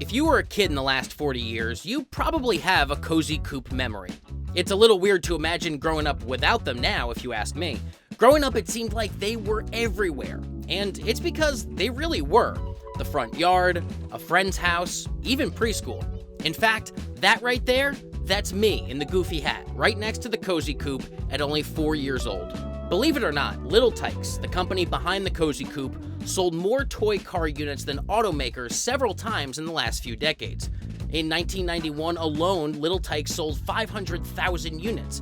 If you were a kid in the last 40 years, you probably have a Cozy Coupe memory. It's a little weird to imagine growing up without them now, if you ask me. Growing up, it seemed like they were everywhere. And it's because they really were. The front yard, a friend's house, even preschool. In fact, that right there, that's me in the goofy hat, right next to the Cozy Coupe at only 4 years old. Believe it or not, Little Tikes, the company behind the Cozy Coupe, sold more toy car units than automakers several times in the last few decades. In 1991 alone, Little Tikes sold 500,000 units.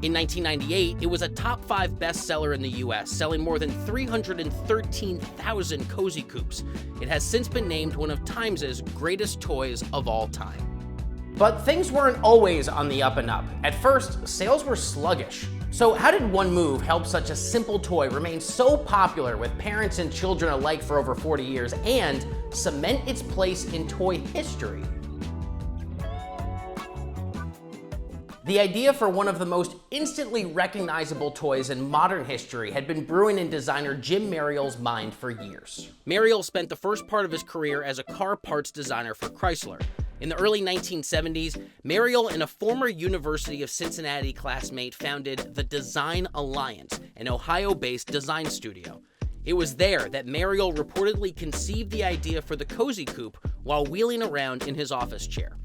In 1998, it was a top 5 bestseller in the US, selling more than 313,000 Cozy Coupes. It has since been named one of Time's greatest toys of all time. But things weren't always on the up and up. At first, sales were sluggish. So how did one move help such a simple toy remain so popular with parents and children alike for over 40 years and cement its place in toy history? The idea for one of the most instantly recognizable toys in modern history had been brewing in designer Jim Mariel's mind for years. Mariel spent the first part of his career as a car parts designer for Chrysler. In the early 1970s, Mariel and a former University of Cincinnati classmate founded the Design Alliance, an Ohio-based design studio. It was there that Mariel reportedly conceived the idea for the Cozy Coupe while wheeling around in his office chair.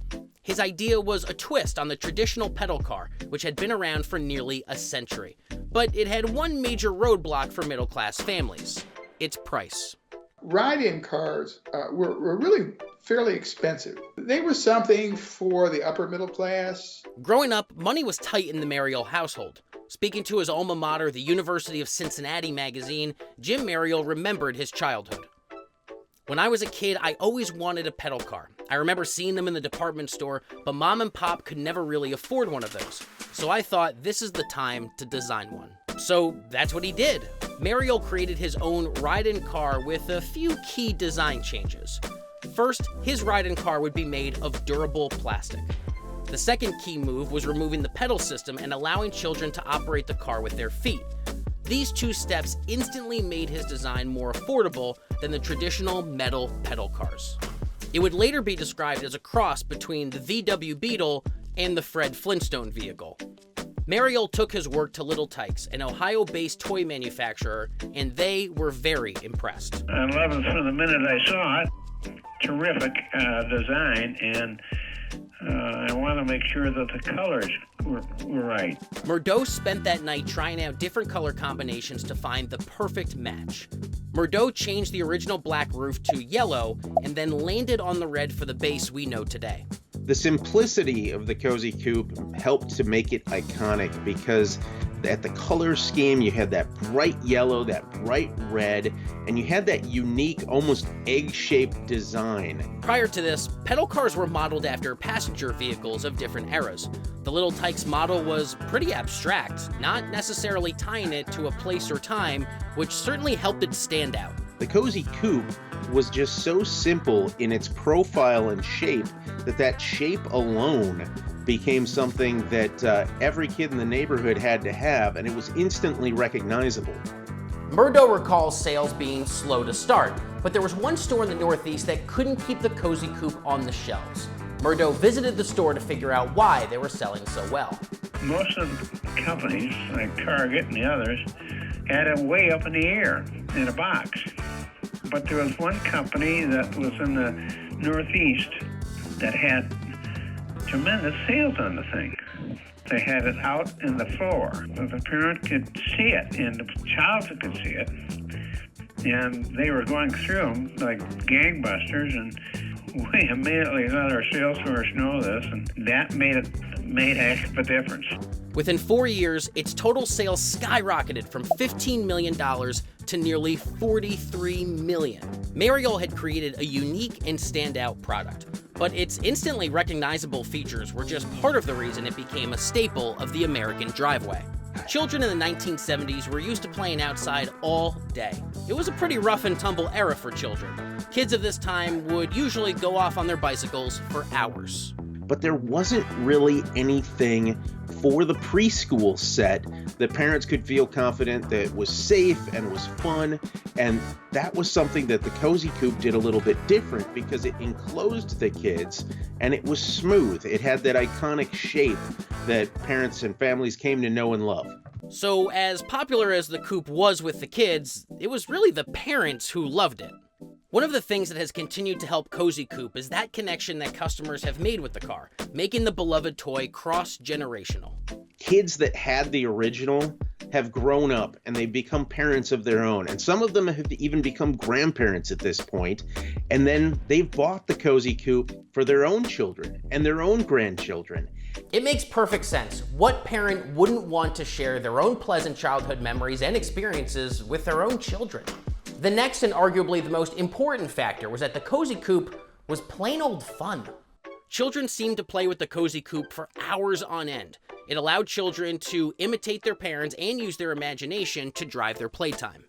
His idea was a twist on the traditional pedal car, which had been around for nearly a century. But it had one major roadblock for middle-class families: its price. Ride-in cars were really fairly expensive. They were something for the upper middle class. Growing up, money was tight in the Mariel household. Speaking to his alma mater, the University of Cincinnati magazine, Jim Mariel remembered his childhood. When I was a kid, I always wanted a pedal car. I remember seeing them in the department store, but mom and pop could never really afford one of those. So I thought this is the time to design one. So that's what he did. Mariel created his own ride-in car with a few key design changes. First, his ride-in car would be made of durable plastic. The second key move was removing the pedal system and allowing children to operate the car with their feet. These two steps instantly made his design more affordable than the traditional metal pedal cars. It would later be described as a cross between the VW Beetle and the Fred Flintstone vehicle. Mariel took his work to Little Tikes, an Ohio-based toy manufacturer, and they were very impressed. I love it from the minute I saw it. Terrific design, and I want to make sure that the colors were right. Murdo spent that night trying out different color combinations to find the perfect match. Murdo changed the original black roof to yellow and then landed on the red for the base we know today. The simplicity of the Cozy Coupe helped to make it iconic because at the color scheme, you had that bright yellow, that bright red, and you had that unique, almost egg-shaped design. Prior to this, pedal cars were modeled after passenger vehicles of different eras. The Little Tikes model was pretty abstract, not necessarily tying it to a place or time, which certainly helped it stand out. The Cozy Coupe was just so simple in its profile and shape that shape alone became something that every kid in the neighborhood had to have, and it was instantly recognizable. Murdo recalls sales being slow to start, but there was one store in the Northeast that couldn't keep the Cozy Coupe on the shelves. Murdo visited the store to figure out why they were selling so well. Most of the companies, like Target and the others, had it way up in the air in a box. But there was one company that was in the Northeast that had tremendous sales on the thing. They had it out in the floor so the parent could see it and the child could see it. And they were going through them like gangbusters, and we immediately let our sales force know this, and that made a heck of a difference. Within 4 years, its total sales skyrocketed from $15 million to nearly $43 million. Mariel had created a unique and standout product, but its instantly recognizable features were just part of the reason it became a staple of the American driveway. Children in the 1970s were used to playing outside all day. It was a pretty rough and tumble era for children. Kids of this time would usually go off on their bicycles for hours. but there wasn't really anything for the preschool set that parents could feel confident that was safe and was fun. And that was something that the Cozy Coupe did a little bit different because it enclosed the kids and it was smooth. It had that iconic shape that parents and families came to know and love. So as popular as the coupe was with the kids, it was really the parents who loved it. One of the things that has continued to help Cozy Coupe is that connection that customers have made with the car, making the beloved toy cross-generational. Kids that had the original have grown up and they've become parents of their own. And some of them have even become grandparents at this point. And then they've bought the Cozy Coupe for their own children and their own grandchildren. It makes perfect sense. What parent wouldn't want to share their own pleasant childhood memories and experiences with their own children? The next and arguably the most important factor was that the Cozy Coupe was plain old fun. Children seemed to play with the Cozy Coupe for hours on end. It allowed children to imitate their parents and use their imagination to drive their playtime.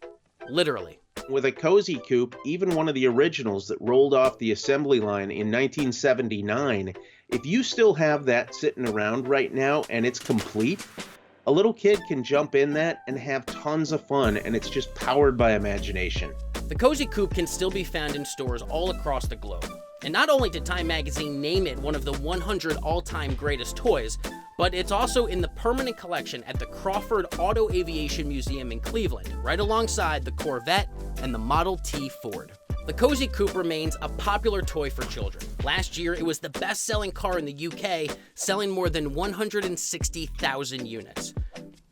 Literally. With a Cozy Coupe, even one of the originals that rolled off the assembly line in 1979, if you still have that sitting around right now and it's complete, a little kid can jump in that and have tons of fun, and it's just powered by imagination. The Cozy Coupe can still be found in stores all across the globe. And not only did Time magazine name it one of the 100 all-time greatest toys, but it's also in the permanent collection at the Crawford Auto Aviation Museum in Cleveland, right alongside the Corvette and the Model T Ford. The Cozy Coupe remains a popular toy for children. Last year, it was the best-selling car in the UK, selling more than 160,000 units.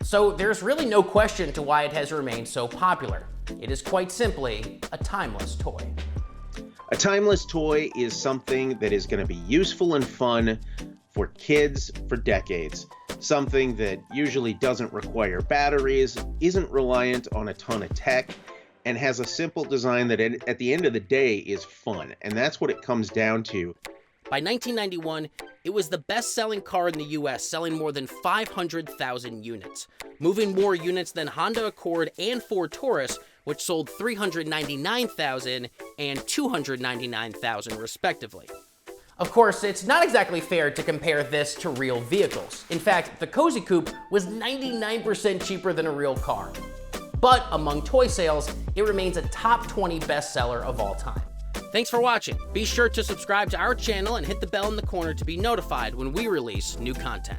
So there's really no question to why it has remained so popular. It is quite simply a timeless toy. A timeless toy is something that is going to be useful and fun for kids for decades. Something that usually doesn't require batteries, isn't reliant on a ton of tech, and has a simple design that at the end of the day is fun. And that's what it comes down to. By 1991, it was the best-selling car in the US, selling more than 500,000 units, moving more units than Honda Accord and Ford Taurus, which sold 399,000 and 299,000 respectively. Of course, it's not exactly fair to compare this to real vehicles. In fact, the Cozy Coupe was 99% cheaper than a real car. But among toy sales, it remains a top 20 bestseller of all time. Thanks for watching. Be sure to subscribe to our channel and hit the bell in the corner to be notified when we release new content.